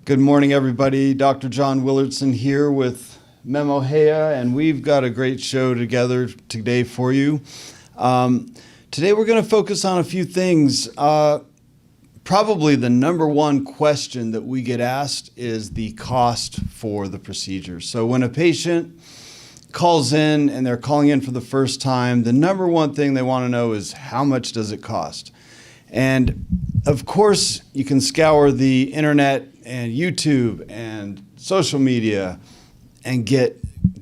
Good morning, everybody. Dr. John Willardsen here with Memo Hea, and we've got a great show together today for you. Today we're going to focus on a few things. Probably the number one question that we get asked is the cost for the procedure. So when a patient calls in and they're calling in for the first time, the number one thing they want to know is how much does it cost? And of course, you can scour the internet and YouTube and social media and get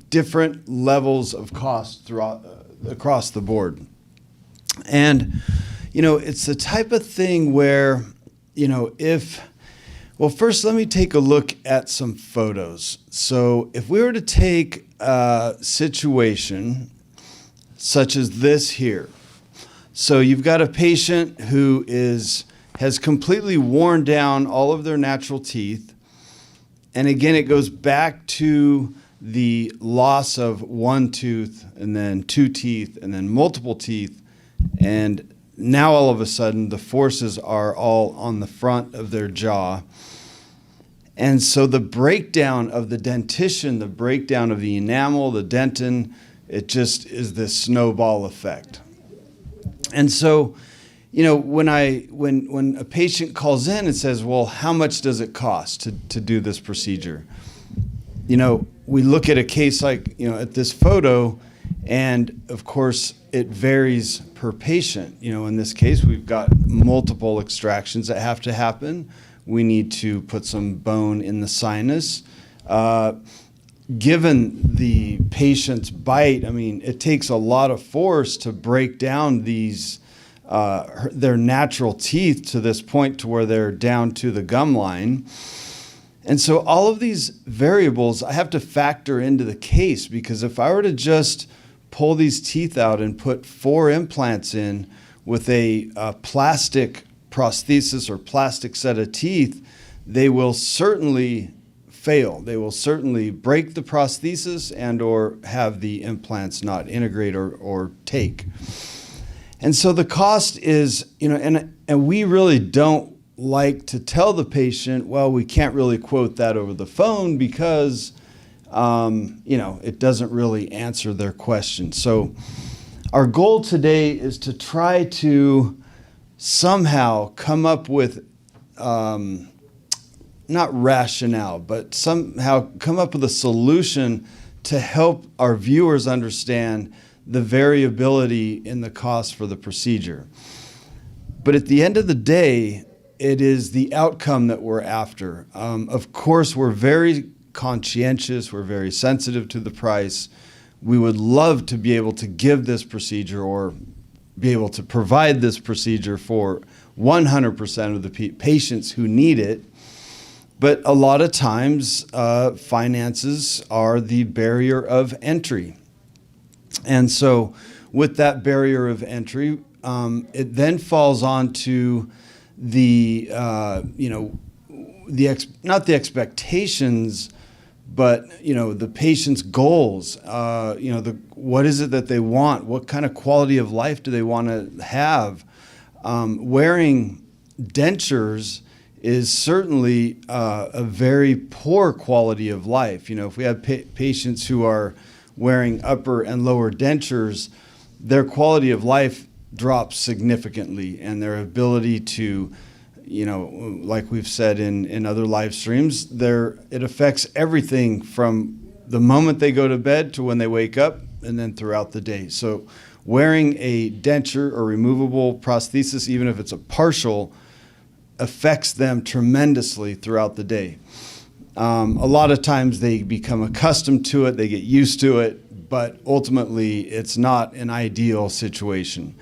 different levels of cost throughout across the board. And, it's the type of thing where, first let me take a look at some photos. So if we were to take a situation such as this here, so you've got a patient who has completely worn down all of their natural teeth. And again, it goes back to the loss of one tooth and then two teeth and then multiple teeth. And now all of a sudden the forces are all on the front of their jaw. And so the breakdown of the dentition, the breakdown of the enamel, the dentin, it just is this snowball effect. And so, when a patient calls in and says, well, how much does it cost to do this procedure? We look at a case like, at this photo, and of course it varies per patient. In this case, we've got multiple extractions that have to happen. We need to put some bone in the sinus. Given the patient's bite, it takes a lot of force to break down these their natural teeth to this point to where they're down to the gum line. And so all of these variables I have to factor into the case, because if I were to just pull these teeth out and put 4 implants in with a plastic prosthesis or plastic set of teeth, they will certainly fail. They will certainly break the prosthesis and or have the implants not integrate or take. And so the cost is, and we really don't like to tell the patient, well, we can't really quote that over the phone because, it doesn't really answer their question. So our goal today is to try to somehow come up with, not rationale, but somehow come up with a solution to help our viewers understand the variability in the cost for the procedure. But at the end of the day, it is the outcome that we're after. Of course, we're very conscientious, we're very sensitive to the price. We would love to be able to give this procedure or be able to provide this procedure for 100% of the patients who need it. But a lot of times, finances are the barrier of entry. And so with that barrier of entry, it then falls on to the, not the expectations, but, the patient's goals, what is it that they want? What kind of quality of life do they want to have? Wearing dentures is certainly a very poor quality of life. If we have patients who are wearing upper and lower dentures, their quality of life drops significantly, and their ability to, like we've said in other live streams, it affects everything from the moment they go to bed to when they wake up and then throughout the day. So wearing a denture or removable prosthesis, even if it's a partial, affects them tremendously throughout the day. A lot of times they become accustomed to it, they get used to it, but ultimately it's not an ideal situation.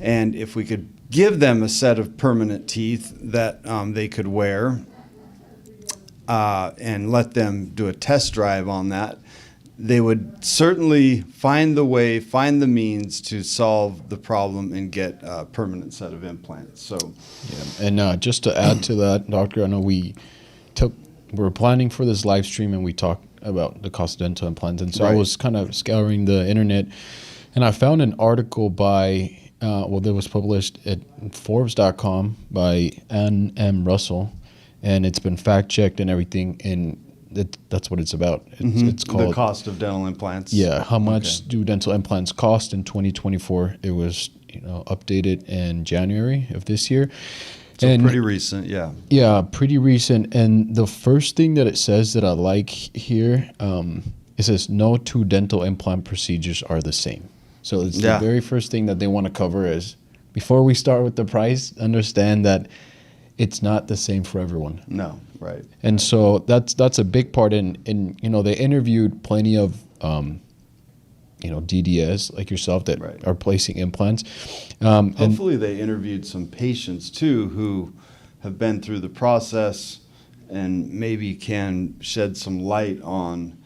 And if we could give them a set of permanent teeth that they could wear and let them do a test drive on that, they would certainly find the means to solve the problem and get a permanent set of implants. So, yeah. And just to add to that, Doctor, I know we were planning for this live stream and we talked about the cost of dental implants. And so I was kind of scouring the internet and I found an article by, that was published at Forbes.com by Ann M. Russell. and it's been fact checked and everything, and that's what it's about. It's called the cost of dental implants. Yeah, how much do dental implants cost in 2024? It was updated in January of this year. So pretty recent, yeah. Yeah, pretty recent. And the first thing that it says that I like here, it says no two dental implant procedures are the same. So it's the very first thing that they want to cover is, before we start with the price, understand that it's not the same for everyone. No, right. And so that's a big part. And they interviewed plenty of DDS like yourself that are placing implants. Hopefully they interviewed some patients too who have been through the process and maybe can shed some light on,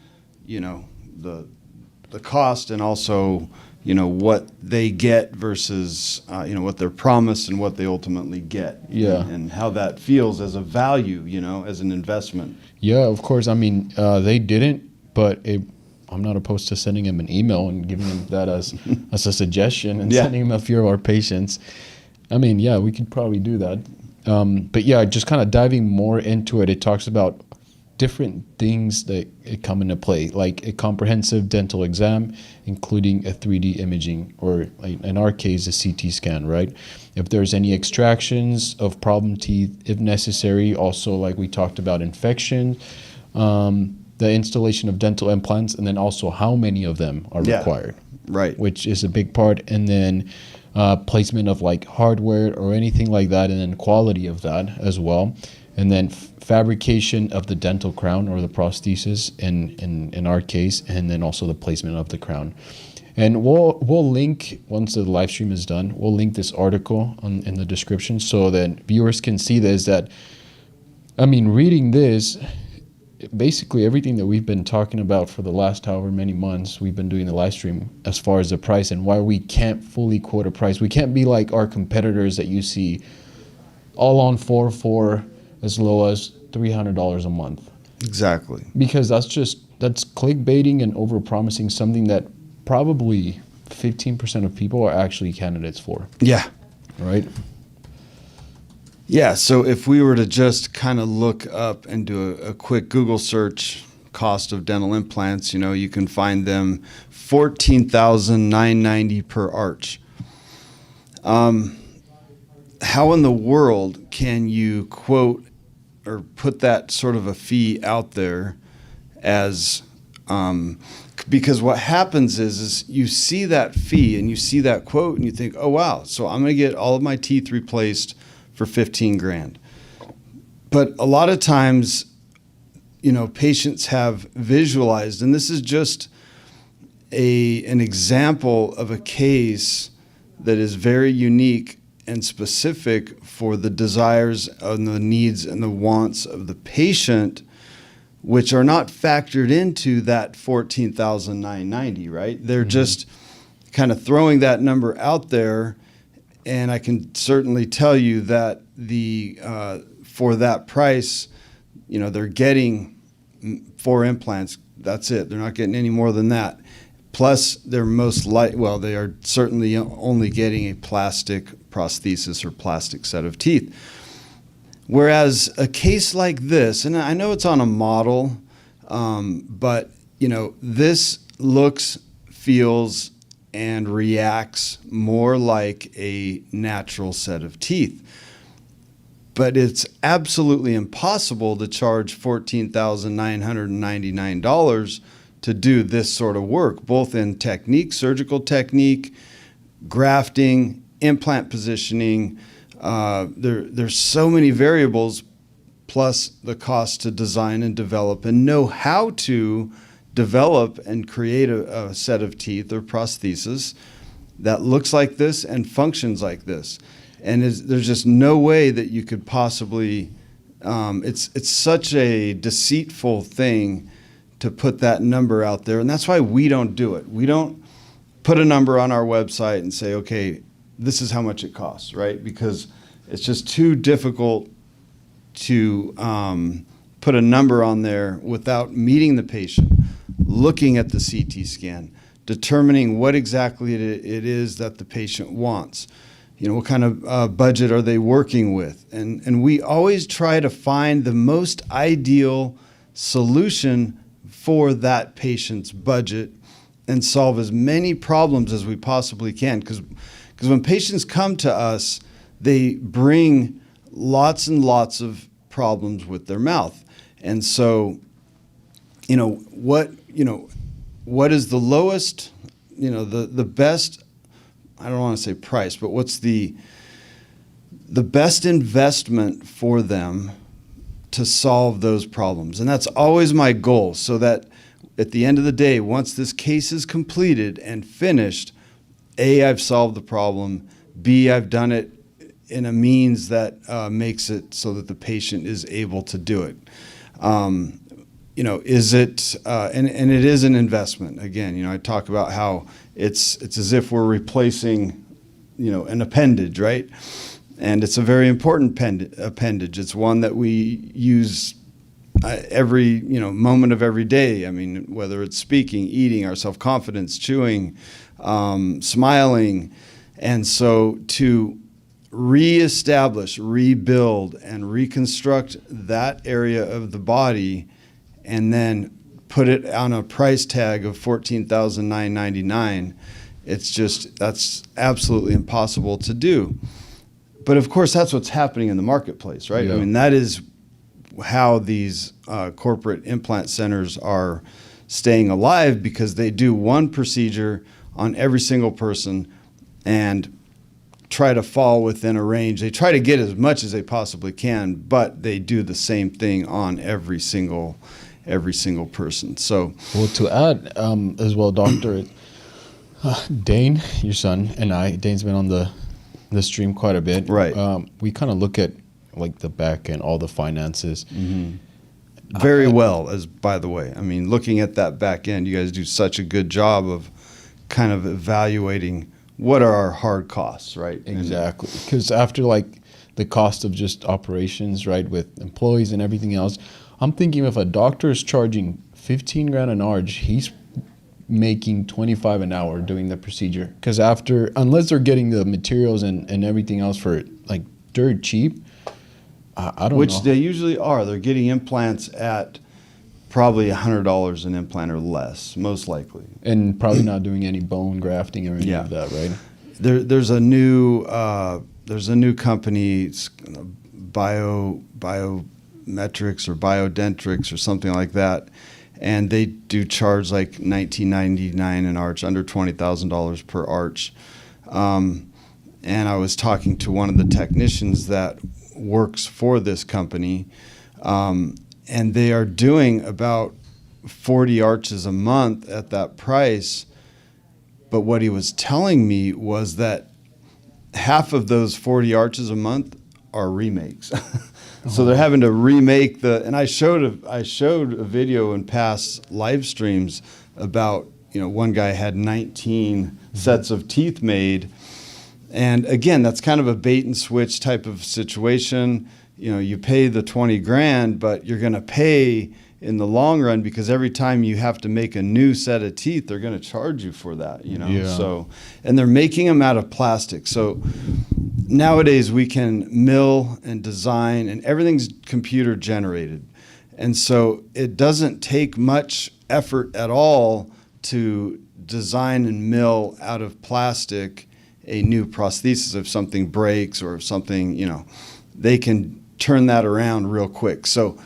the cost, and also, what they get versus, what they're promised and what they ultimately get. Yeah. And how that feels as a value, as an investment. Yeah, of course. I mean, they didn't, but I'm not opposed to sending him an email and giving him that as a suggestion and sending him a few of our patients. I mean, yeah, we could probably do that. But yeah, just kind of diving more into it, it talks about different things that come into play, like a comprehensive dental exam, including a 3D imaging, or in our case, a CT scan, right? If there's any extractions of problem teeth, if necessary, also like we talked about infection, the installation of dental implants, and then also how many of them are required, right? Which is a big part. And then placement of like hardware or anything like that, and then quality of that as well. And then fabrication of the dental crown or the prosthesis in our case, and then also the placement of the crown. And we'll link, once the live stream is done, we'll link this article in the description so that viewers can see this. Reading this, basically everything that we've been talking about for the last however many months we've been doing the live stream as far as the price and why we can't fully quote a price. We can't be like our competitors that you see all on 4 as low as $300 a month. Exactly. Because that's clickbaiting and overpromising something that probably 15% of people are actually candidates for. Yeah. Right? Yeah, so if we were to just kind of look up and do a quick Google search, cost of dental implants, you can find them $14,990 per arch. How in the world can you quote or put that sort of a fee out there as because what happens is you see that fee and you see that quote and you think, oh wow, so I'm going to get all of my teeth replaced for $15,000. But a lot of times, patients have visualized, and this is just an example of a case that is very unique and specific for the desires and the needs and the wants of the patient, which are not factored into that $14,990, right? They're just kind of throwing that number out there. And I can certainly tell you that for that price, they're getting 4 implants. That's it. They're not getting any more than that. Plus, they are certainly only getting a plastic prosthesis or plastic set of teeth. Whereas a case like this, and I know it's on a model, but this looks, feels, and reacts more like a natural set of teeth. But it's absolutely impossible to charge $14,999 to do this sort of work, both in technique, surgical technique, grafting, implant positioning. There's so many variables, plus the cost to design and develop and know how to develop and create a set of teeth or prosthesis that looks like this and functions like this. And there's just no way that you could possibly, it's such a deceitful thing to put that number out there. And that's why we don't do it. We don't put a number on our website and say, okay, this is how much it costs, right? Because it's just too difficult to put a number on there without meeting the patient, looking at the CT scan, determining what exactly it is that the patient wants. what kind of budget are they working with? And we always try to find the most ideal solution for that patient's budget and solve as many problems as we possibly can. Because when patients come to us, they bring lots and lots of problems with their mouth. And so, what is the lowest, the best, I don't want to say price, but what's the best investment for them to solve those problems? And that's always my goal, so that at the end of the day, once this case is completed and finished, A, I've solved the problem, B, I've done it in a means that makes it so that the patient is able to do it. Is it, and it is an investment. Again, I talk about how it's as if we're replacing, an appendage, right? And it's a very important appendage. It's one that we use every, moment of every day. I mean, whether it's speaking, eating, our self-confidence, chewing, smiling. And so to reestablish, rebuild, and reconstruct that area of the body and then put it on a price tag of $14,999, that's absolutely impossible to do. But of course, that's what's happening in the marketplace, right? Yeah. I mean, that is how these corporate implant centers are staying alive, because they do one procedure on every single person and try to fall within a range. They try to get as much as they possibly can, but they do the same thing on every single person. So, well, to add as well, Doctor, Dane, your son, and Dane's been on the stream quite a bit. Right. We kind of look at like the back end, all the finances. Mm-hmm. Very well, by the way. I mean, looking at that back end, you guys do such a good job of kind of evaluating what are our hard costs, right? Exactly. Because after like the cost of just operations, right, with employees and everything else, I'm thinking if a doctor is charging $15,000 an hour, he's making $25 an hour doing the procedure. Because unless they're getting the materials and everything else for like dirt cheap, I don't know. Which they usually are. They're getting implants at probably $100 an implant or less, most likely. And probably not doing any bone grafting or any of that, right? There's a new company, Biometrics or Biodentrix or something like that, and they do charge like $19.99 an arch, under $20,000 per arch. And I was talking to one of the technicians that works for this company, and they are doing about 40 arches a month at that price. But what he was telling me was that half of those 40 arches a month are remakes. So they're having to remake and I showed a video in past live streams about, one guy had 19 sets of teeth made. And again, that's kind of a bait and switch type of situation. You pay the $20,000, but you're going to pay in the long run, because every time you have to make a new set of teeth, they're going to charge you for that, Yeah. So, and they're making them out of plastic. So nowadays we can mill and design, and everything's computer generated. And so it doesn't take much effort at all to design and mill out of plastic a new prosthesis. If something breaks or if something, they can turn that around real quick. So,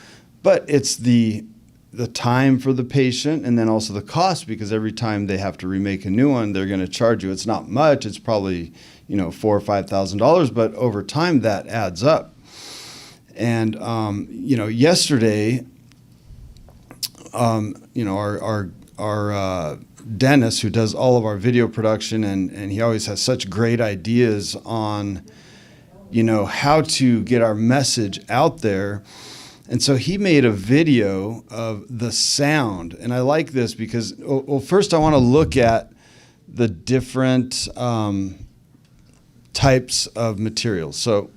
but it's the time for the patient, and then also the cost, because every time they have to remake a new one, they're going to charge you. It's not much. It's probably, $4,000 or $5,000, but over time that adds up. And, yesterday, our Dennis, who does all of our video production, and he always has such great ideas on, how to get our message out there. And so he made a video of the sound. And I like this because, well, first I want to look at the different types of materials. So,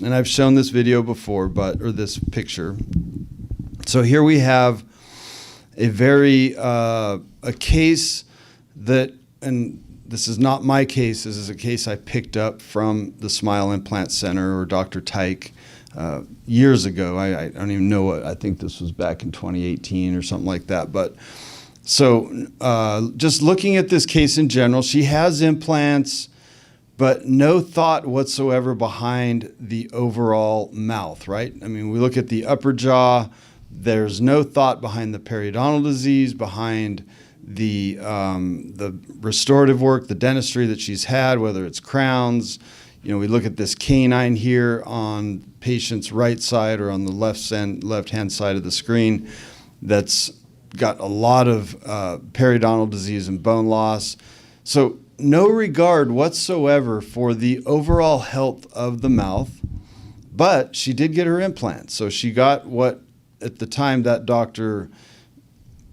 and I've shown this video before, or this picture. So here we have a case that, and this is not my case. This is a case I picked up from the Smile Implant Center or Dr. Tyke years ago. I don't even know what, I think this was back in 2018 or something like that. But so just looking at this case in general, she has implants, but no thought whatsoever behind the overall mouth, right? I mean, we look at the upper jaw, there's no thought behind the periodontal disease, behind the restorative work, the dentistry that she's had, whether it's crowns. You know, we look at this canine here on patient's right side or on the left-hand side of the screen that's got a lot of periodontal disease and bone loss. So no regard whatsoever for the overall health of the mouth, but she did get her implant. So she got what at the time that doctor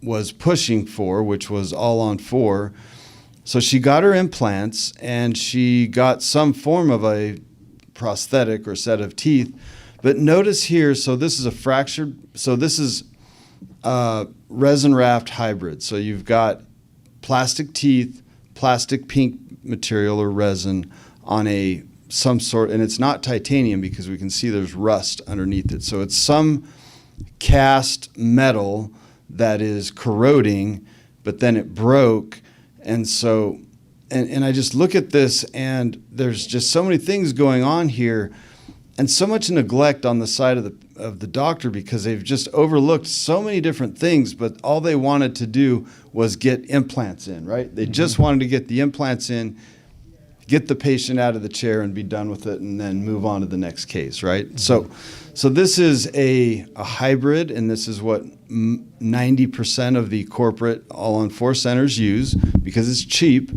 was pushing for, which was all on 4. So she got her implants and she got some form of a prosthetic or set of teeth. But notice here, so this is a fractured, so this is resin wrapped hybrid. So you've got plastic teeth, plastic pink material or resin on some sort, and it's not titanium because we can see there's rust underneath it. So it's some cast metal that is corroding, but then it broke. And so, and I just look at this and there's just so many things going on here and so much neglect on the side of the doctor because they've just overlooked so many different things, but all they wanted to do was get implants in, right? They just wanted to get the implants in, get the patient out of the chair and be done with it and then move on to the next case, right? So this is a hybrid, and this is what 90% of the corporate all-on-4 centers use because it's cheap.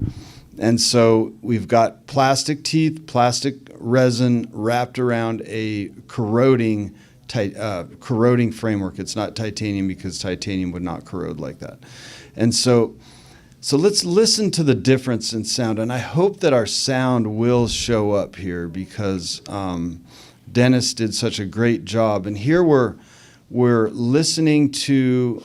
And so we've got plastic teeth, plastic resin wrapped around a corroding framework. It's not titanium because titanium would not corrode like that. And so let's listen to the difference in sound. And I hope that our sound will show up here because Dennis did such a great job. And here we're listening to,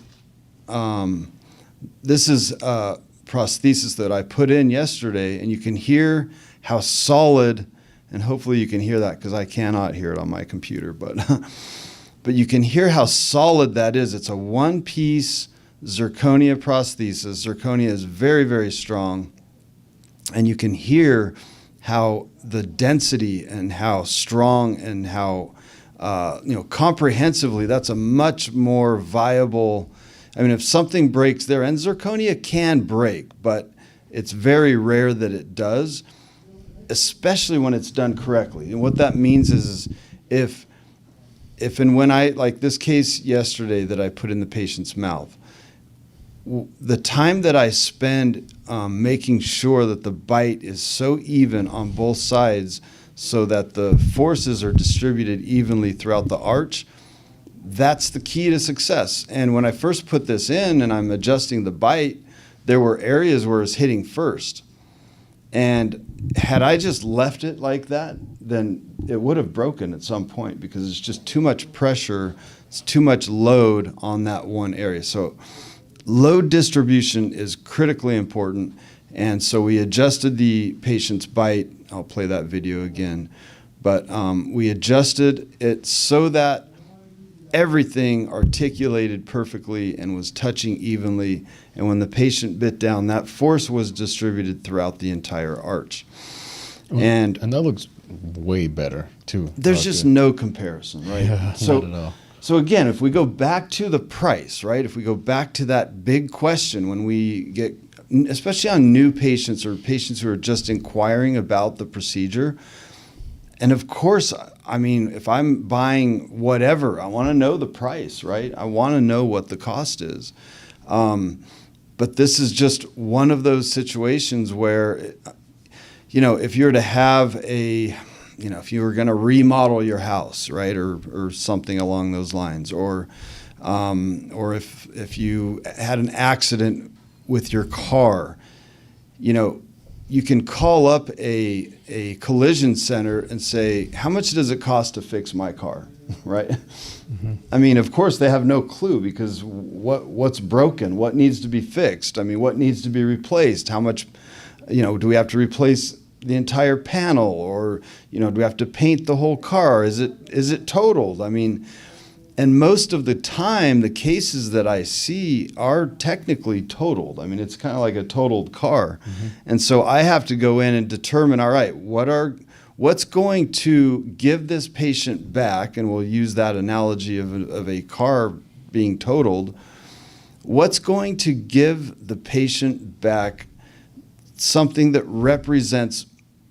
this is a prosthesis that I put in yesterday, and you can hear how solid, and hopefully you can hear that because I cannot hear it on my computer, but you can hear how solid that is. It's a one-piece zirconia prosthesis. Zirconia is very, very strong, and you can hear how the density and how strong and how comprehensively that's a much more viable. I mean, if something breaks there, and zirconia can break, but it's very rare that it does, especially when it's done correctly. And what that means is if and when I, like this case yesterday that I put in the patient's mouth, the time that I spend making sure that the bite is so even on both sides so that the forces are distributed evenly throughout the arch, that's the key to success. And when I first put this in and I'm adjusting the bite, there were areas where it's hitting first. And had I just left it like that, then it would have broken at some point because it's just too much pressure, it's too much load on that one area. So load distribution is critically important. And so we adjusted the patient's bite. I'll play that video again. But we adjusted it so that everything articulated perfectly and was touching evenly. And when the patient bit down, that force was distributed throughout the entire arch. And that looks way better, too. There's just no comparison, right? Yeah, not at all. So again, if we go back to the price, right? If we go back to that big question when we get, especially on new patients or patients who are just inquiring about the procedure, and of course, I mean, if I'm buying whatever, I want to know the price, right? I want to know what the cost is. But this is just one of those situations where, if you were to have if you were going to remodel your house, right, or something along those lines, or if you had an accident with your car, you can call up a collision center and say, how much does it cost to fix my car, right? Mm-hmm. I mean, of course, they have no clue because what's broken, what needs to be fixed, I mean, what needs to be replaced, how much Do we have to replace the entire panel, or do we have to paint the whole car? Is it totaled? I mean, and most of the time, the cases that I see are technically totaled. I mean, it's kind of like a totaled car. Mm-hmm. And so I have to go in and determine, all right, what's going to give this patient back, and we'll use that analogy of a car being totaled. What's going to give the patient back something that represents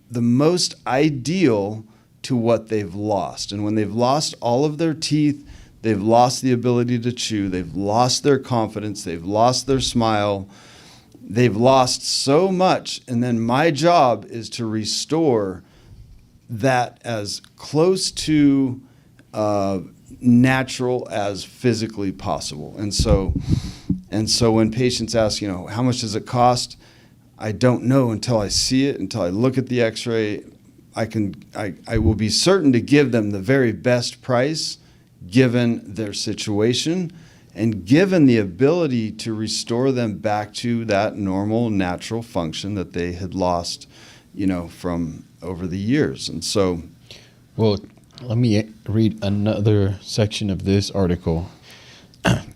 the most ideal to what they've lost? And when they've lost all of their teeth, they've lost the ability to chew, they've lost their confidence, they've lost their smile, they've lost so much. And then my job is to restore that as close to natural as physically possible. And so when patients ask, how much does it cost? I don't know until I see it, until I look at the x-ray. I will be certain to give them the very best price given their situation and given the ability to restore them back to that normal, natural function that they had lost, from over the years. And so, well, let me read another section of this article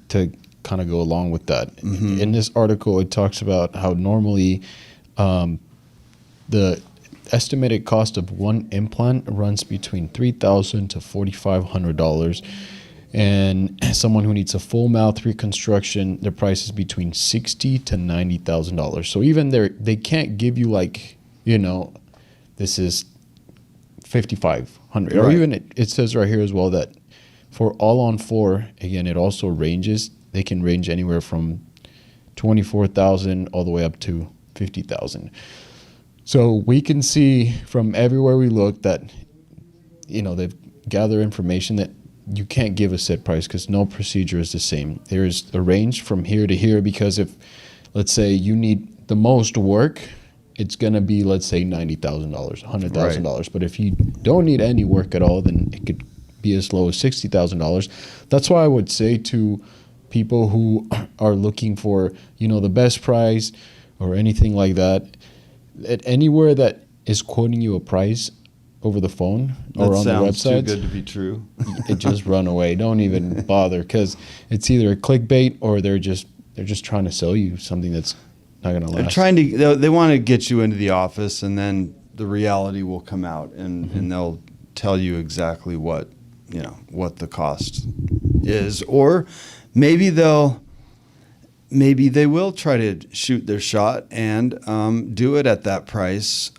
to kind of go along with that. Mm-hmm. In this article, it talks about how normally the estimated cost of one implant runs between $3,000 to $4,500. And someone who needs a full mouth reconstruction, their price is between $60,000 to $90,000. So even they can't give you this is $5,500. Right. Or even it says right here as well that for all-on-4, again, it also ranges. They can range anywhere from $24,000 all the way up to $50,000. So we can see from everywhere we look that, they've gathered information that you can't give a set price because no procedure is the same. There's a range from here to here because if, let's say, you need the most work, it's going to be, let's say, $90,000, $100,000. Right. But if you don't need any work at all, then it could be as low as $60,000. That's why I would say to people who are looking for, the best price or anything like that, at anywhere that is quoting you a price over the phone or on the website, too good to be true. It just run away. Don't even bother because it's either a clickbait or they're just trying to sell you something that's not going to last. They want to get you into the office, and then the reality will come out, and, mm-hmm. and they'll tell you exactly what the cost is, or maybe they will try to shoot their shot and do it at that price,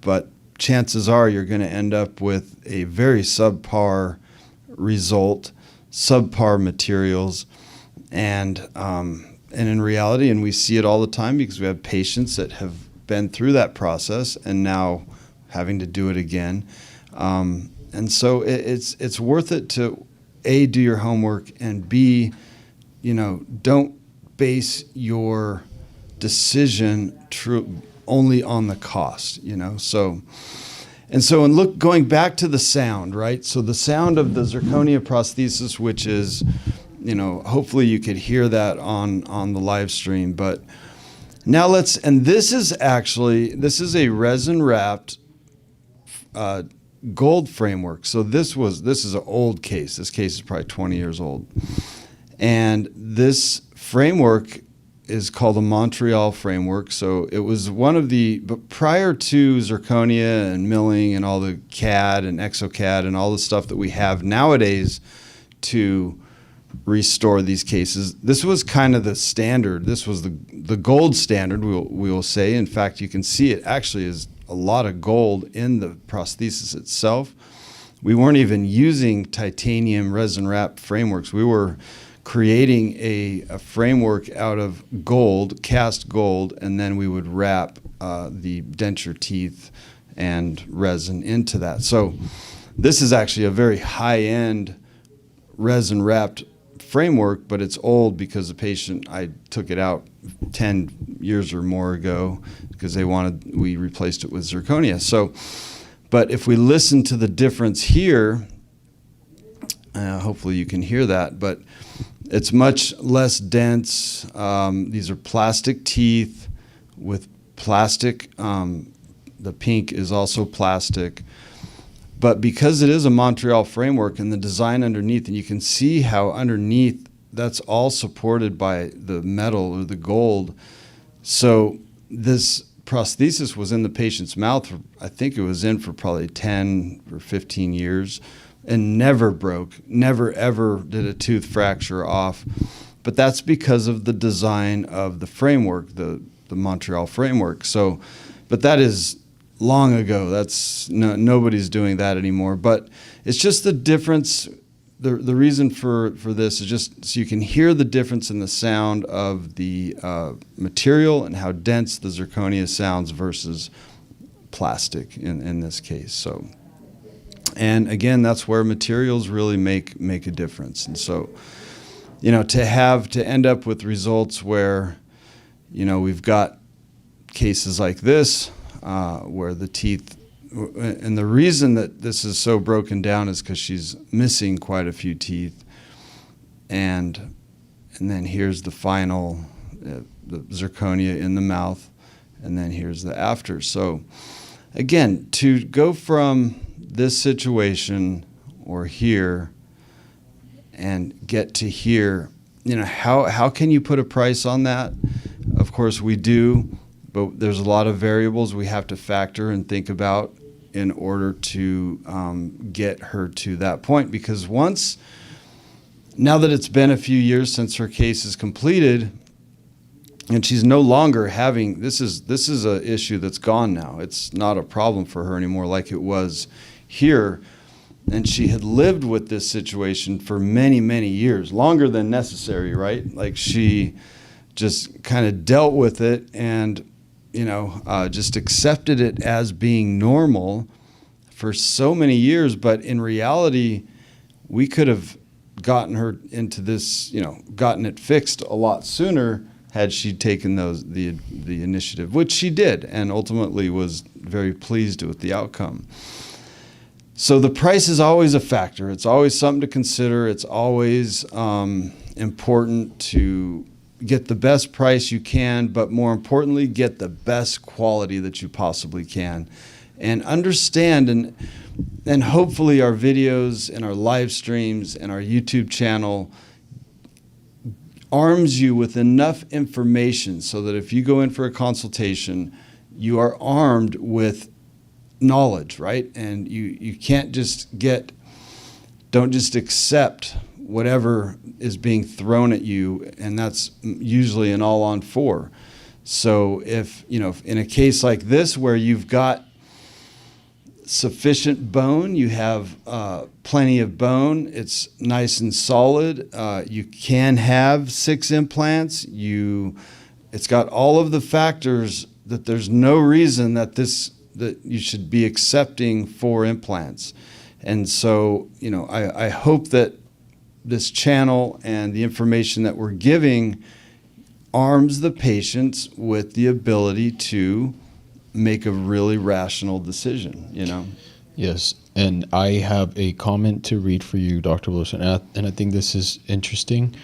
but chances are you're going to end up with a very subpar result, subpar materials, and in reality, and we see it all the time because we have patients that have been through that process and now having to do it again. And so it's worth it to A, do your homework, and B, don't base your decision only on the cost, So going back to the sound, right? So the sound of the zirconia prosthesis, which is, hopefully you could hear that on the live stream. But now this is a resin wrapped gold framework. So this is an old case. This case is probably 20 years old. And this framework is called a Montreal framework. So it was but prior to zirconia and milling and all the CAD and exocad and all the stuff that we have nowadays to restore these cases, this was kind of the standard. This was the gold standard, we will say. In fact, you can see it actually is a lot of gold in the prosthesis itself. We weren't even using titanium resin wrap frameworks. We were creating a framework out of gold, cast gold, and then we would wrap the denture teeth and resin into that. So this is actually a very high-end resin wrapped framework, but it's old because I took it out 10 years or more ago because we replaced it with zirconia. So, but if we listen to the difference here, hopefully you can hear that, but it's much less dense. These are plastic teeth with plastic. The pink is also plastic. But because it is a Montreal framework and the design underneath, and you can see how underneath that's all supported by the metal or the gold. So this prosthesis was in the patient's mouth. I think it was in for probably 10 or 15 years and never broke, never ever did a tooth fracture off. But that's because of the design of the framework, the Montreal framework. So, but that is long ago. That's nobody's doing that anymore. But it's just the difference. The reason for this is just so you can hear the difference in the sound of the material and how dense the zirconia sounds versus plastic in this case. So, and again, that's where materials really make a difference. And so, to end up with results where, we've got cases like this where the teeth. And the reason that this is so broken down is because she's missing quite a few teeth, and then here's the final, the zirconia in the mouth, and then here's the after. So again, to go from this situation or here and get to here, how can you put a price on that? Of course we do, but there's a lot of variables we have to factor and think about in order to get her to that point. Because now that it's been a few years since her case is completed, and she's no longer having, this is an issue that's gone now. It's not a problem for her anymore like it was here. And she had lived with this situation for many, many years, longer than necessary, right? Like she just kind of dealt with it and just accepted it as being normal for so many years. But in reality, we could have gotten her into this, gotten it fixed a lot sooner had she taken the initiative, which she did, and ultimately was very pleased with the outcome. So the price is always a factor. It's always something to consider. It's always important to get the best price you can, but more importantly, get the best quality that you possibly can. And understand, and hopefully our videos and our live streams and our YouTube channel arms you with enough information so that if you go in for a consultation, you are armed with knowledge, right? And you can't don't just accept whatever is being thrown at you, and that's usually an all-on-4. So if in a case like this where you've got sufficient bone, you have plenty of bone, it's nice and solid, you can have 6 implants, it's got all of the factors that there's no reason that you should be accepting 4 implants. And so, I hope that this channel and the information that we're giving arms the patients with the ability to make a really rational decision, Yes, and I have a comment to read for you, Dr. Willardsen, and I think this is interesting.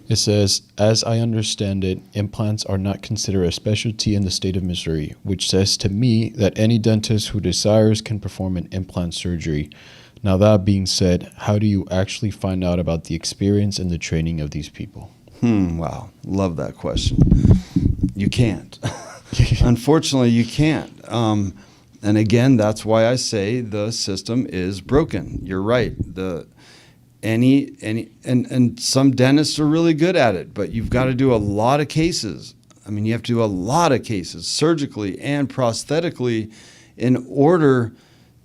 It says, as I understand it, implants are not considered a specialty in the state of Missouri, which says to me that any dentist who desires can perform an implant surgery. Now, that being said, how do you actually find out about the experience and the training of these people? Wow. Love that question. You can't. Unfortunately, you can't. And again, that's why I say the system is broken. You're right. And some dentists are really good at it, but you've got to do a lot of cases. You have to do a lot of cases surgically and prosthetically in order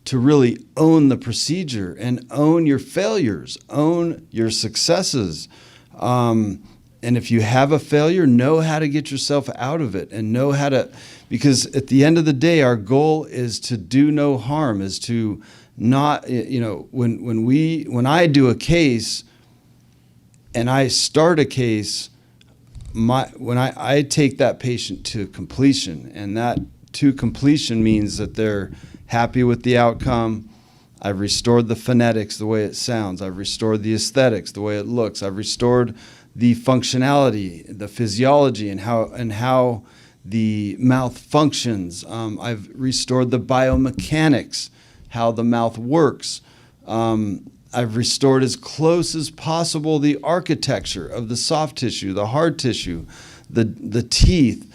to really own the procedure and own your failures, own your successes. And if you have a failure, know how to get yourself out of it and know how to, because at the end of the day, our goal is to do no harm, is to not, when I do a case and I start a case, when I take that patient to completion, and that to completion means that they're happy with the outcome. I've restored the phonetics the way it sounds. I've restored the aesthetics the way it looks. I've restored the functionality, the physiology, and how the mouth functions. I've restored the biomechanics, how the mouth works. I've restored as close as possible the architecture of the soft tissue, the hard tissue, the teeth,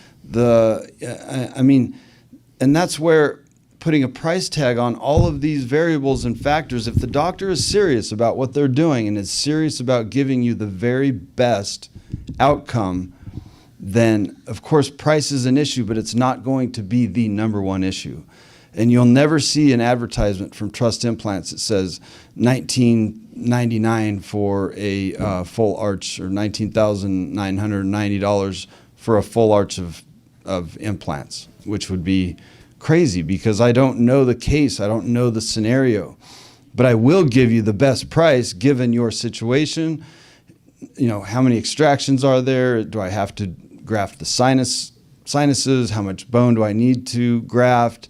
and that's where putting a price tag on all of these variables and factors, if the doctor is serious about what they're doing and is serious about giving you the very best outcome, then of course price is an issue, but it's not going to be the number one issue. And you'll never see an advertisement from Trust Implants that says $19.99 for a full arch, or $19,990 for a full arch of implants, which would be crazy because I don't know the case, I don't know the scenario, but I will give you the best price given your situation. You know, how many extractions are there? Do I have to graft the sinuses? How much bone do I need to graft?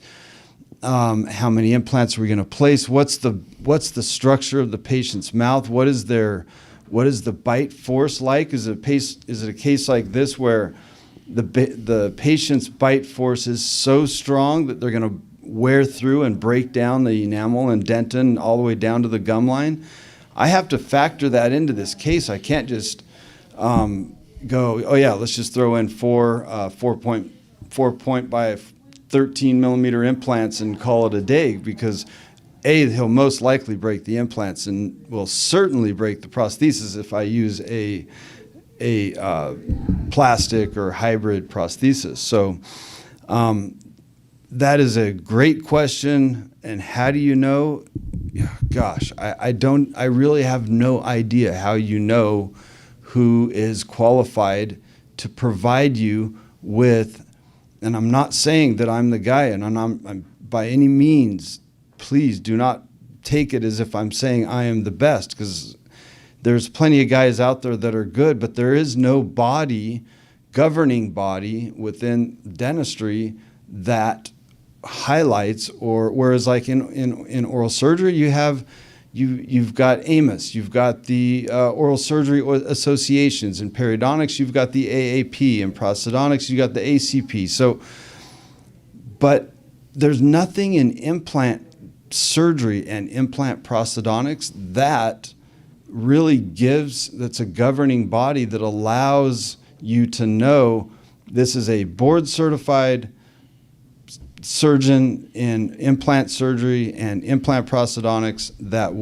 How many implants are we going to place? What's the structure of the patient's mouth? What is the bite force like? Is it a case like this where the patient's bite force is so strong that they're going to wear through and break down the enamel and dentin all the way down to the gum line? I have to factor that into this case. I can't just go, oh yeah, let's just throw in four point by 13 millimeter implants and call it a day, because he'll most likely break the implants and will certainly break the prosthesis if I use a plastic or hybrid prosthesis. So that is a great question. And how do you know? Gosh, I really have no idea how you know who is qualified to provide you with, and I'm not saying that I'm the guy, and I'm by any means, please do not take it as if I'm saying I am the best, because there's plenty of guys out there that are good, but there is no governing body within dentistry that highlights, or whereas like in oral surgery you've got AMOS, you've got the oral surgery associations. In periodontics you've got the AAP, and prosthodontics you've got the ACP. So, but there's nothing in implant surgery and implant prosthodontics that really that's a governing body that allows you to know this is a board certified surgeon in implant surgery and implant prosthodontics that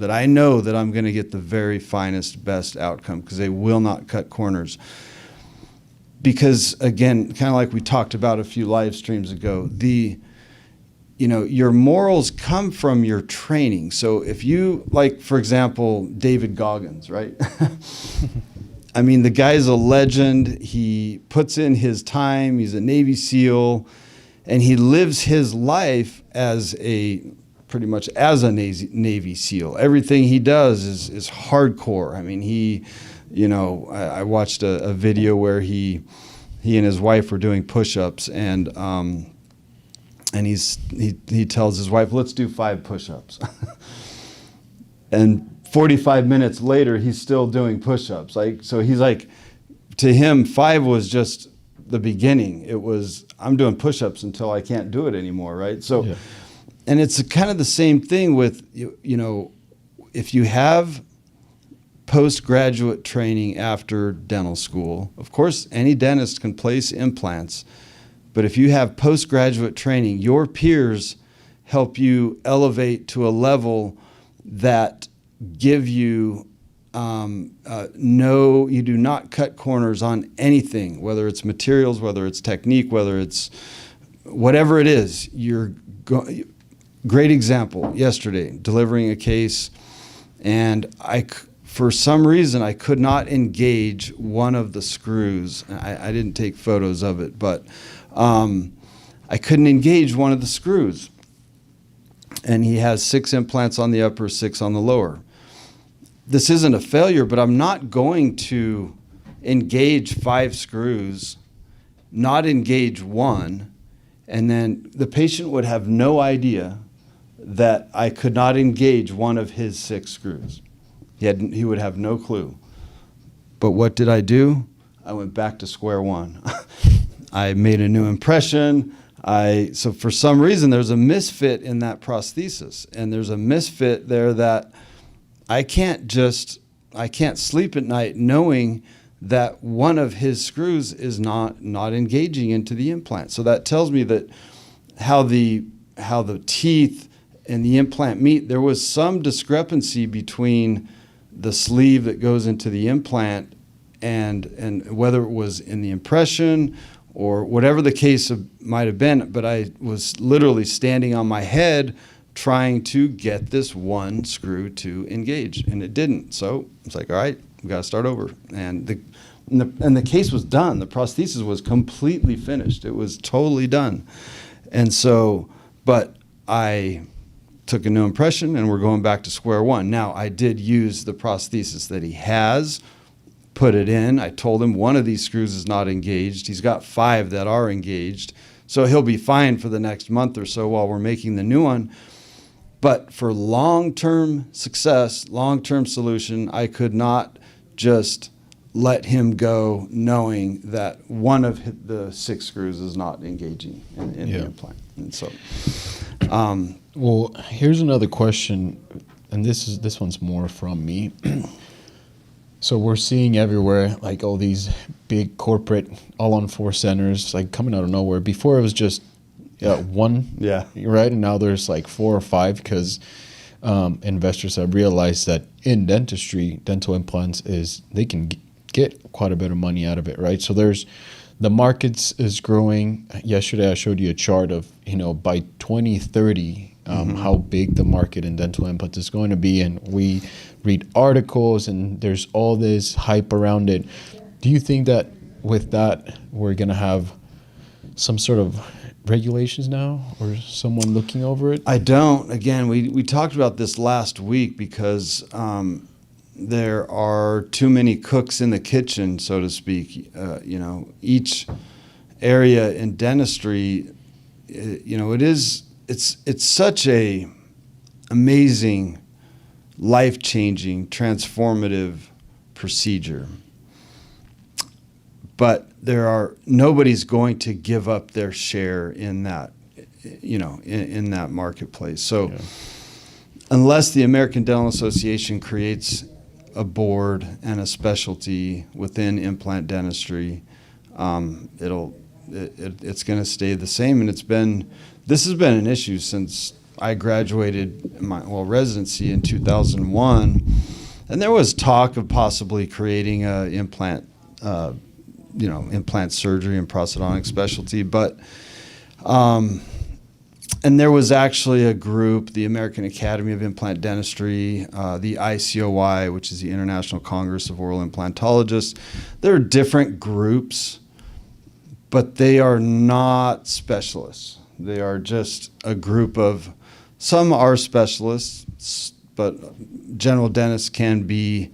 I know that I'm going to get the very finest, best outcome, because they will not cut corners. Because again, kind of like we talked about a few live streams ago, your morals come from your training. So if you, like, for example, David Goggins, right? I mean, the guy's a legend. He puts in his time. He's a Navy SEAL. And he lives his life pretty much as a Navy SEAL. Everything he does is hardcore. I mean, I watched a video where he and his wife were doing push-ups, and he tells his wife, let's do 5 push-ups. And 45 minutes later, he's still doing push-ups. So he's like, to him, 5 was just the beginning. It was, I'm doing push-ups until I can't do it anymore, right? So, yeah. And it's kind of the same thing with, if you have postgraduate training after dental school, of course, any dentist can place implants, but if you have postgraduate training, your peers help you elevate to a level that give you no, you do not cut corners on anything, whether it's materials, whether it's technique, whether it's whatever it is. Great example, yesterday, delivering a case, and for some reason, I could not engage one of the screws. I didn't take photos of it, but I couldn't engage one of the screws. And he has 6 implants on the upper, 6 on the lower. This isn't a failure, but I'm not going to engage 5 screws, not engage one, and then the patient would have no idea that I could not engage one of his 6 screws. He would have no clue. But what did I do? I went back to square one. I made a new impression. So for some reason, there's a misfit in that prosthesis, and there's a misfit there that I can't sleep at night knowing that one of his screws is not engaging into the implant. So that tells me that how the teeth and the implant meet, there was some discrepancy between the sleeve that goes into the implant and whether it was in the impression or whatever the case might have been. But I was literally standing on my head trying to get this one screw to engage, and it didn't. So it's like, all right, we got to start over. And the case was done. The prosthesis was completely finished. It was totally done. And so, but I took a new impression, and we're going back to square one. Now, I did use the prosthesis that he has, put it in. I told him one of these screws is not engaged. He's got 5 that are engaged. So he'll be fine for the next month or so while we're making the new one. But for long-term success, long-term solution, I could not just let him go knowing that one of the 6 screws is not engaging in the implant. And so, well, here's another question, and this one's more from me. So we're seeing everywhere, like all these big corporate all-on-4 centers, like coming out of nowhere. Before it was just one, right? And now there's like 4 or 5 because investors have realized that in dentistry, dental implants they can get quite a bit of money out of it, right? So the markets is growing. Yesterday I showed you a chart of, by 2030, how big the market in dental implants is going to be, and we read articles and there's all this hype around it. Do you think that with that we're going to have some sort of regulations now or someone looking over it? I don't. Again, we talked about this last week because there are too many cooks in the kitchen, so to speak. Each area in dentistry, it's such a amazing, life-changing, transformative procedure. But nobody's going to give up their share in that, in that marketplace. So unless the American Dental Association creates a board and a specialty within implant dentistry, it's going to stay the same. And this has been an issue since I graduated my residency in 2001, and there was talk of possibly creating a implant surgery and prosthodontic specialty, but and there was actually a group, the American Academy of Implant Dentistry, the ICOI, which is the International Congress of Oral Implantologists. There are different groups, but they are not specialists. They are just a group of, some are specialists, but general dentists can be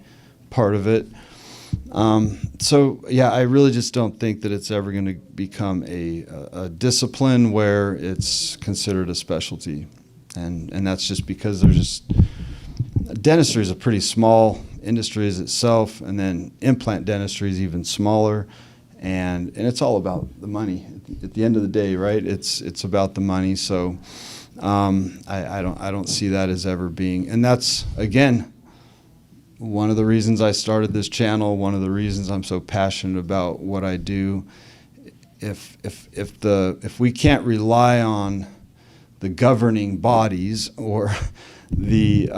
part of it. I really just don't think that it's ever going to become a discipline where it's considered a specialty. And that's just because dentistry is a pretty small industry as itself, and then implant dentistry is even smaller. And it's all about the money at the end of the day, right? It's about the money. So I don't see that as ever being, and that's, again, one of the reasons I started this channel, one of the reasons I'm so passionate about what I do. If we can't rely on the governing bodies or the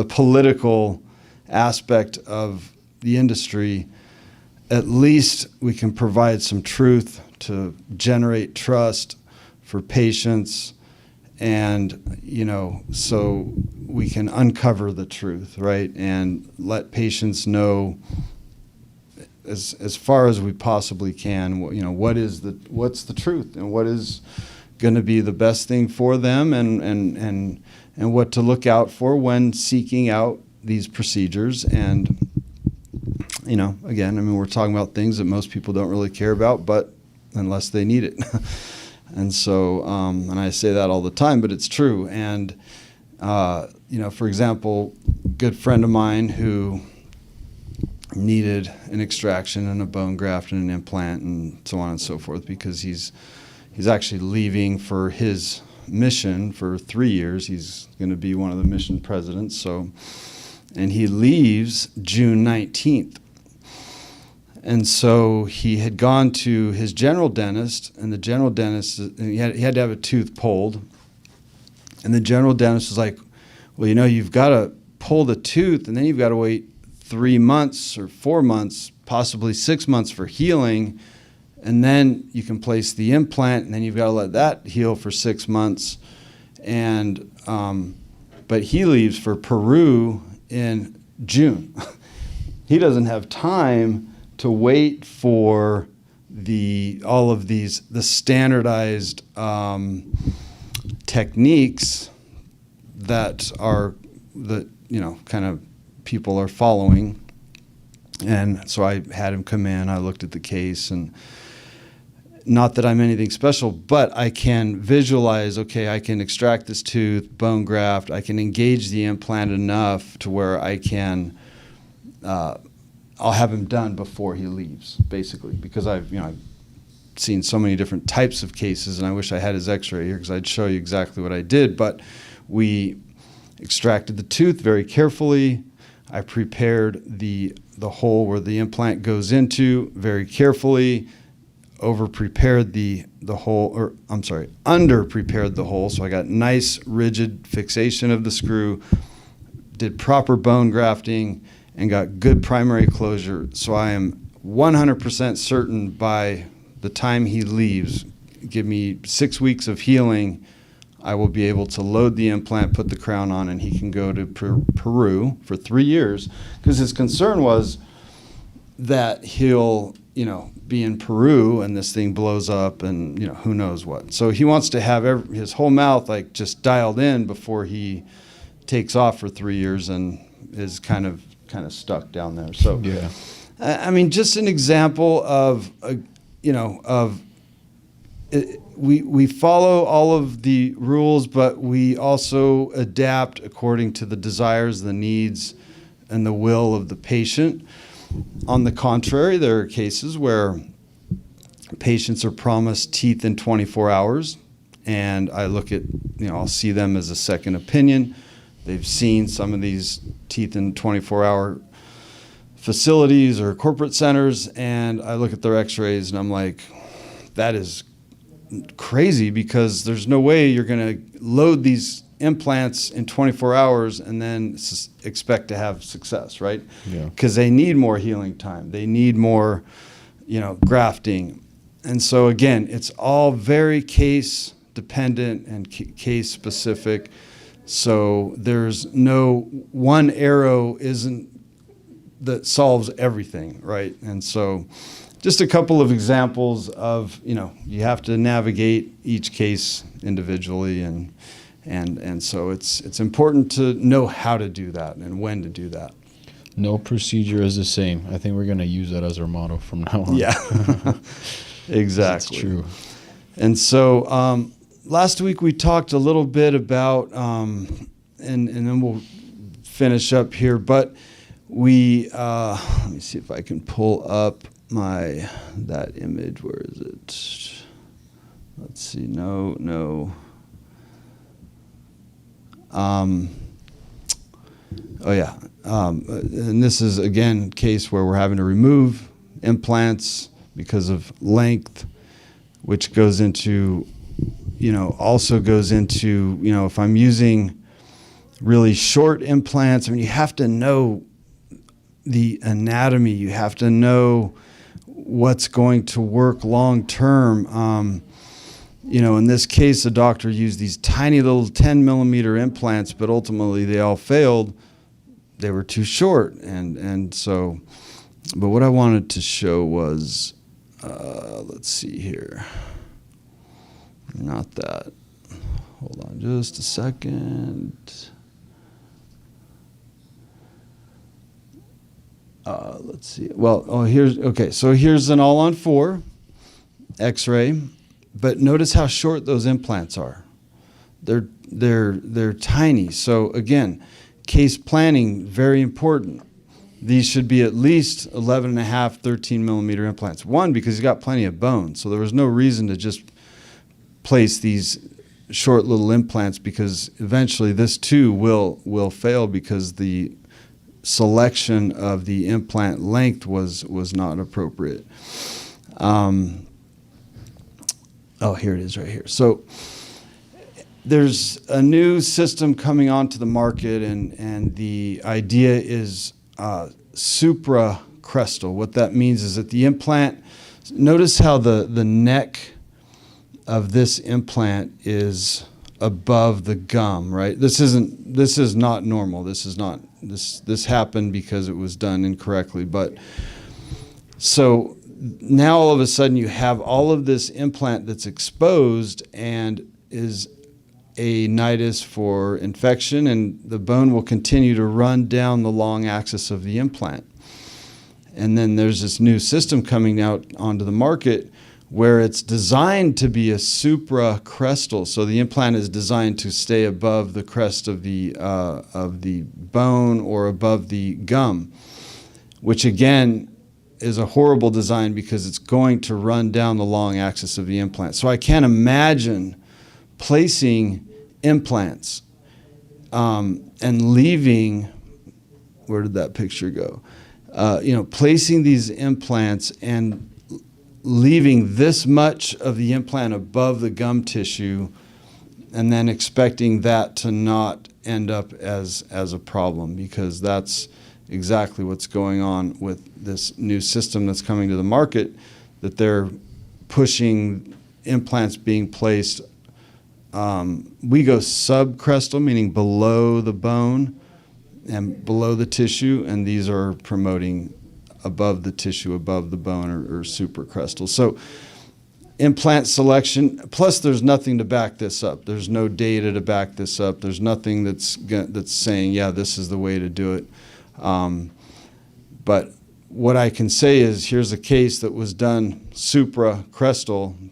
political aspect of the industry, at least we can provide some truth to generate trust for patients. And, so we can uncover the truth, right? And let patients know as far as we possibly can, what's the truth and what is going to be the best thing for them and what to look out for when seeking out these procedures. And, again, we're talking about things that most people don't really care about, but unless they need it. And so, and I say that all the time, but it's true. And, for example, a good friend of mine who needed an extraction and a bone graft and an implant and so on and so forth, because he's actually leaving for his mission for 3 years. He's going to be one of the mission presidents. So, and he leaves June 19th. And so he had gone to his general dentist, and the general dentist, he had to have a tooth pulled. And the general dentist was like, well, you've got to pull the tooth, and then you've got to wait 3 months or 4 months, possibly 6 months for healing. And then you can place the implant, and then you've got to let that heal for 6 months. And but he leaves for Peru in June. He doesn't have time to wait for the standardized techniques that are kind of people are following. And so I had him come in. I looked at the case, and not that I'm anything special, but I can visualize, okay, I can extract this tooth, bone graft, I can engage the implant enough to where I can, I'll have him done before he leaves, basically, because I've seen so many different types of cases, and I wish I had his x-ray here because I'd show you exactly what I did. But we extracted the tooth very carefully. I prepared the hole where the implant goes into very carefully, under-prepared the hole, so I got nice rigid fixation of the screw, did proper bone grafting, and got good primary closure. So I am 100% certain by the time he leaves, give me 6 weeks of healing, I will be able to load the implant, put the crown on, and he can go to Peru for 3 years. Because his concern was that he'll, be in Peru and this thing blows up and, who knows what. So he wants to have his whole mouth like just dialed in before he takes off for 3 years and is kind of stuck down there. So, yeah. I mean, just an example of, we follow all of the rules, but we also adapt according to the desires, the needs, and the will of the patient. On the contrary, there are cases where patients are promised teeth in 24 hours, and I look at, I'll see them as a second opinion. They've seen some of these teeth in 24-hour facilities or corporate centers, and I look at their x-rays and I'm like, that is crazy, because there's no way you're going to load these implants in 24 hours and then expect to have success, right? Yeah. Because they need more healing time. They need more, grafting. And so again, it's all very case dependent and case specific. So there's no one arrow that solves everything, right? And so just a couple of examples of, you have to navigate each case individually, and so it's important to know how to do that and when to do that. No procedure is the same. I think we're going to use that as our motto from now on. Yeah, exactly. That's true. And so last week we talked a little bit about, and then we'll finish up here, but we, let me see if I can pull up that image. Where is it? Let's see. No. Oh yeah. And this is again a case where we're having to remove implants because of length, which goes into, also goes into, if I'm using really short implants, I mean, you have to know the anatomy. You have to know what's going to work long term. In this case, the doctor used these tiny little 10 millimeter implants, but ultimately they all failed. They were too short. And so, but what I wanted to show was, let's see here. Not that. Hold on just a second. Let's see. Well, so here's an all-on-4 X-ray, but notice how short those implants are. They're tiny. So again, case planning, very important. these should be at least 11 and a half, 13 millimeter implants. One, because he's got plenty of bone, so there was no reason to just place these short little implants, because eventually this too will fail because the selection of the implant length was not appropriate. Oh, here it is right here. So there's a new system coming onto the market, and the idea is supracrestal. What that means is that the implant, notice how the neck of this implant is above the gum, right? This is not normal. This happened because it was done incorrectly. But so now all of a sudden you have all of this implant that's exposed and is a nidus for infection, and the bone will continue to run down the long axis of the implant. And then there's this new system coming out onto the market where it's designed to be a supracrestal. So the implant is designed to stay above the crest of the bone or above the gum, which again is a horrible design because it's going to run down the long axis of the implant. So I can't imagine placing implants and leaving, where did that picture go? Placing these implants and leaving this much of the implant above the gum tissue and then expecting that to not end up as a problem, because that's exactly what's going on with this new system that's coming to the market, that they're pushing implants being placed. We go subcrestal, meaning below the bone and below the tissue, and these are promoting above the tissue, above the bone, or supracrestal. So implant selection, plus there's nothing to back this up. There's no data to back this up. There's nothing that's saying, yeah, this is the way to do it. But what I can say is, here's a case that was done supracrestal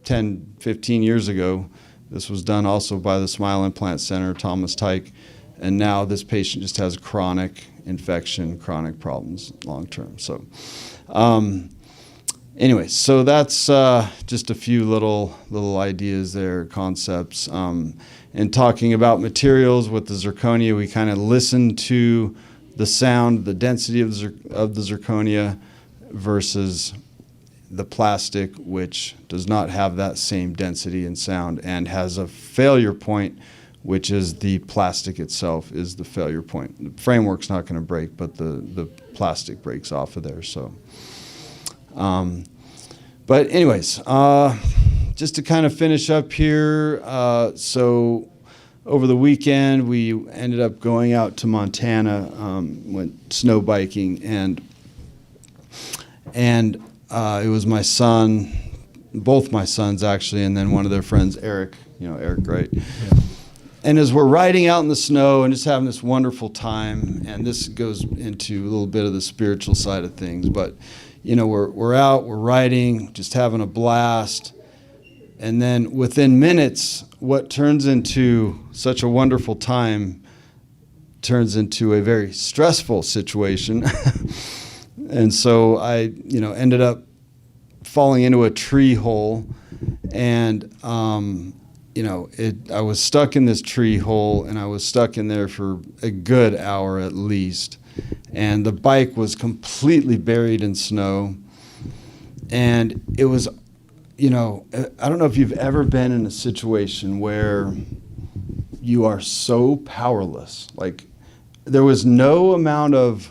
10, 15 years ago. This was done also by the Smile Implant Center, Thomas Tyke, and now this patient just has chronic infection, chronic problems long term. So anyway, so that's just a few little ideas there, concepts. And talking about materials with the zirconia, we kind of listened to the sound, the density of the zirconia versus the plastic, which does not have that same density and sound and has a failure point, which is the plastic itself is the failure point. The framework's not going to break, but the plastic breaks off of there. So, but anyways, just to kind of finish up here, so over the weekend, we ended up going out to Montana, went snow biking, and it was my son, both my sons actually, and then one of their friends, Eric. You know Eric, right? Yeah. And as we're riding out in the snow and just having this wonderful time, and this goes into a little bit of the spiritual side of things, but we're out, we're riding, just having a blast. And then within minutes, what turns into such a wonderful time turns into a very stressful situation. And so I, ended up falling into a tree hole, and, I was stuck in this tree hole, and I was stuck in there for a good hour at least. And the bike was completely buried in snow. And it was, I don't know if you've ever been in a situation where you are so powerless. Like, there was no amount of,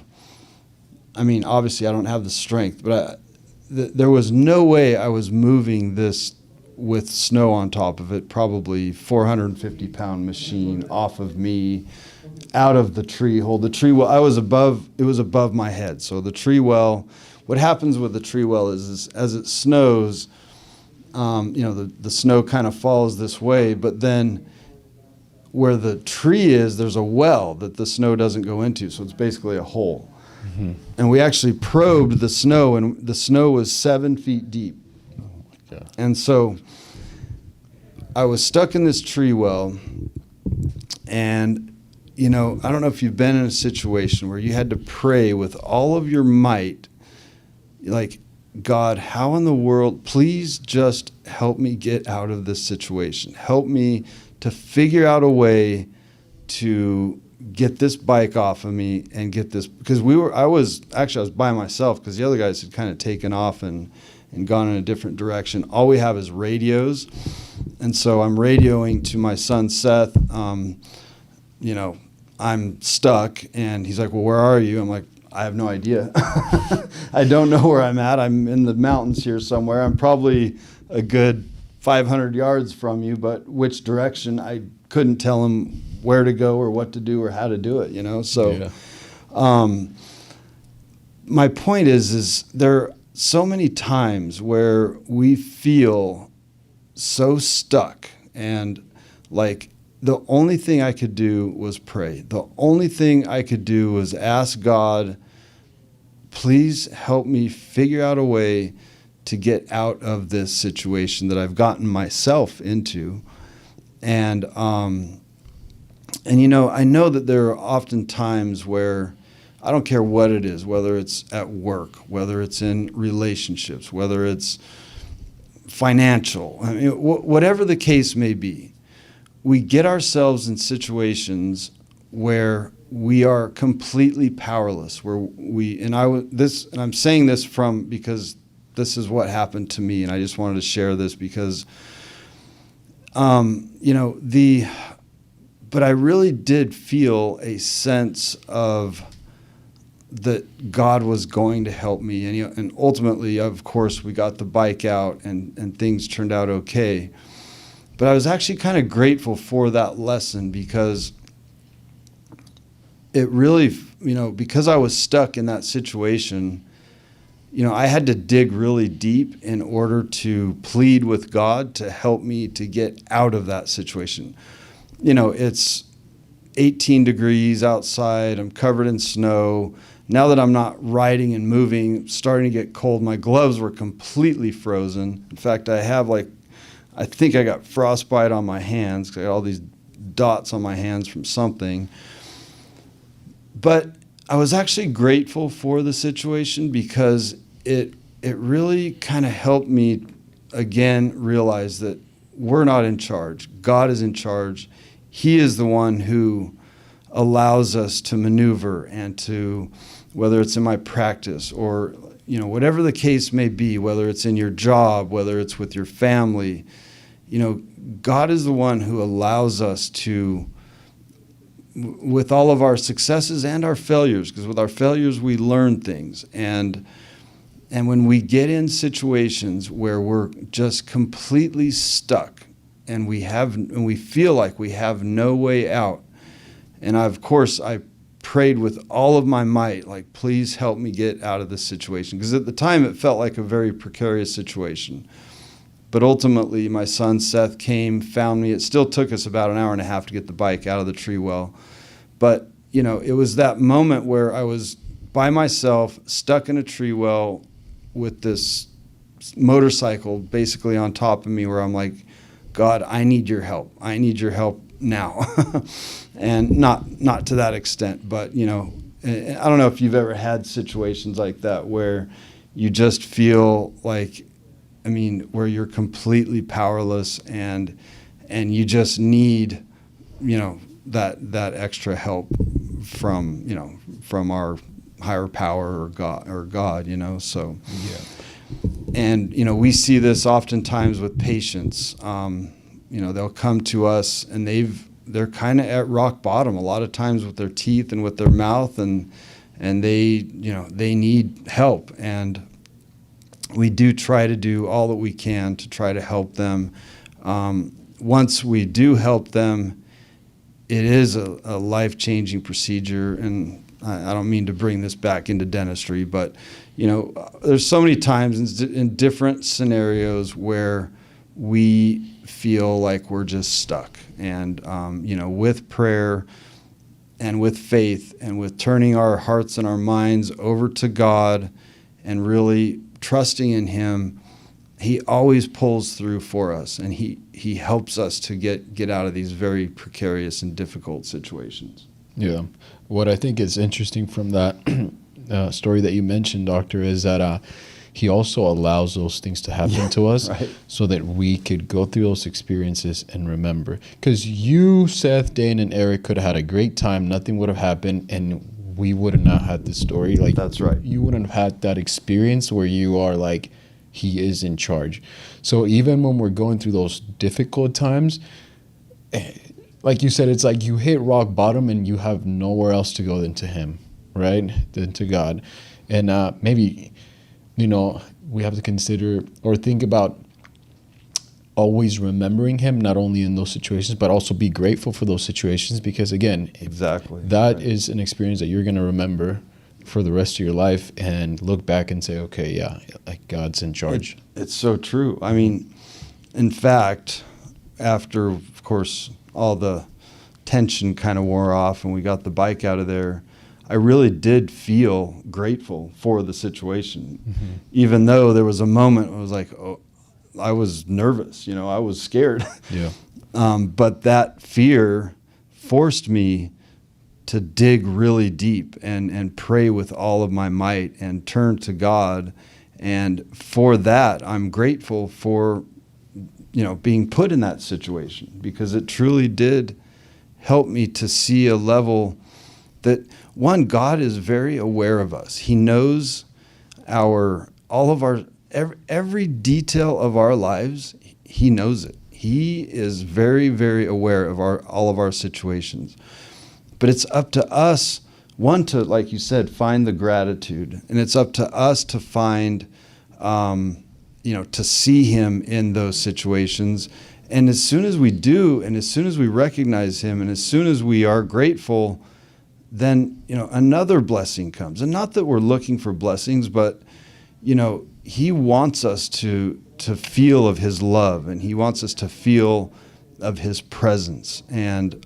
obviously I don't have the strength, but there was no way I was moving this with snow on top of it, probably 450-pound machine off of me, out of the tree hole. The tree well, it was above my head. So the tree well, what happens with the tree well is as it snows, the snow kind of falls this way, but then where the tree is, there's a well that the snow doesn't go into. So it's basically a hole. Mm-hmm. And we actually probed the snow, and the snow was 7 feet deep. Oh my God. And so I was stuck in this tree well, and I don't know if you've been in a situation where you had to pray with all of your might, like, God, how in the world, please just help me get out of this situation. Help me to figure out a way to get this bike off of me and get this, because I was by myself because the other guys had kind of taken off and gone in a different direction. All we have is radios. And so I'm radioing to my son, Seth, I'm stuck. And he's like, well, where are you? I'm like, I have no idea. I don't know where I'm at. I'm in the mountains here somewhere. I'm probably a good 500 yards from you, but which direction, I couldn't tell him where to go or what to do or how to do it, So my point is there are so many times where we feel so stuck, and like the only thing I could do was pray. The only thing I could do was ask God, please help me figure out a way to get out of this situation that I've gotten myself into. And I know that there are often times where I don't care what it is, whether it's at work, whether it's in relationships, whether it's financial, whatever the case may be, we get ourselves in situations where we are completely powerless, and I'm saying this because this is what happened to me, and I just wanted to share this because, but I really did feel a sense of that God was going to help me. And ultimately, of course, we got the bike out and things turned out okay. But I was actually kind of grateful for that lesson because it really, because I was stuck in that situation, I had to dig really deep in order to plead with God to help me to get out of that situation. It's 18 degrees outside. I'm covered in snow. Now that I'm not riding and moving, starting to get cold. My gloves were completely frozen. In fact, I think I got frostbite on my hands because I got all these dots on my hands from something. But I was actually grateful for the situation because it really kind of helped me again realize that we're not in charge. God is in charge. He is the one who allows us to maneuver and to, whether it's in my practice or, whatever the case may be, whether it's in your job, whether it's with your family, God is the one who allows us to, with all of our successes and our failures, because with our failures we learn things. And when we get in situations where we're just completely stuck and we feel like we have no way out, and I prayed with all of my might, like, please help me get out of this situation. Because at the time it felt like a very precarious situation. But ultimately my son Seth came, found me. It still took us about an hour and a half to get the bike out of the tree well. But, it was that moment where I was by myself, stuck in a tree well with this motorcycle basically on top of me, where I'm like, God, I need your help. I need your help now. And not to that extent, but, I don't know if you've ever had situations like that where you just feel like, where you're completely powerless and you just need, that extra help from our higher power or God, so. Yeah. And, we see this oftentimes with patients. They'll come to us and they're kind of at rock bottom a lot of times with their teeth and with their mouth, and they need help. And we do try to do all that we can to try to help them. Once we do help them, it is a life-changing procedure. And I don't mean to bring this back into dentistry, but there's so many times in different scenarios where we feel like we're just stuck. And with prayer and with faith and with turning our hearts and our minds over to God and really trusting in Him, He always pulls through for us, and He helps us to get out of these very precarious and difficult situations. Yeah. What I think is interesting from that story that you mentioned, doctor, is that he also allows those things to happen to us right. so that we could go through those experiences and remember. Because you, Seth, Dane, and Eric could have had a great time. Nothing would have happened, and we would have not had this story. Like, that's right. You wouldn't have had that experience where you are like, he is in charge. So even when we're going through those difficult times, like you said, it's like you hit rock bottom and you have nowhere else to go than to him, right? Than to God. And maybe, we have to consider or think about always remembering him, not only in those situations, but also be grateful for those situations. Because again, exactly, that is an experience that you're going to remember for the rest of your life and look back and say, okay, yeah, like God's in charge. It's so true. I mean, in fact, after, of course, all the tension kind of wore off and we got the bike out of there, I really did feel grateful for the situation. Mm-hmm. Even though there was a moment I was like, oh, I was nervous, I was scared. Yeah. But that fear forced me to dig really deep and pray with all of my might and turn to God. And for that, I'm grateful for, being put in that situation, because it truly did help me to see a level that, one, God is very aware of us. He knows every detail of our lives. He knows it. He is very, very aware of all of our situations. But it's up to us, one, to, like you said, find the gratitude. And it's up to us to find, to see him in those situations. And as soon as we do, and as soon as we recognize him, and as soon as we are grateful, then, another blessing comes. And not that we're looking for blessings, but, he wants us to feel of his love, and he wants us to feel of his presence. And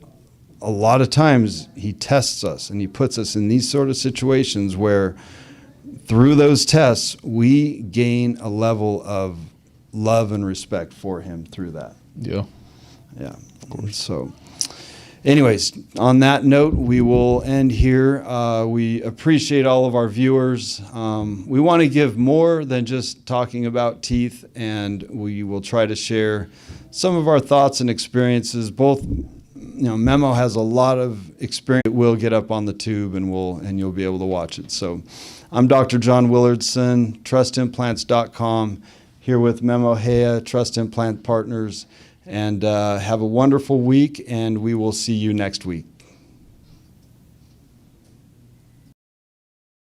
a lot of times he tests us and he puts us in these sort of situations where through those tests, we gain a level of love and respect for him through that. Yeah. Yeah. Of course. So anyways, on that note, we will end here. We appreciate all of our viewers. We want to give more than just talking about teeth, and we will try to share some of our thoughts and experiences. Both, Memo has a lot of experience. It will get up on the tube, and you'll be able to watch it. So I'm Dr. John Willardsen, trustimplants.com, here with Memo Hea, Trust Implant Partners. And have a wonderful week, and we will see you next week.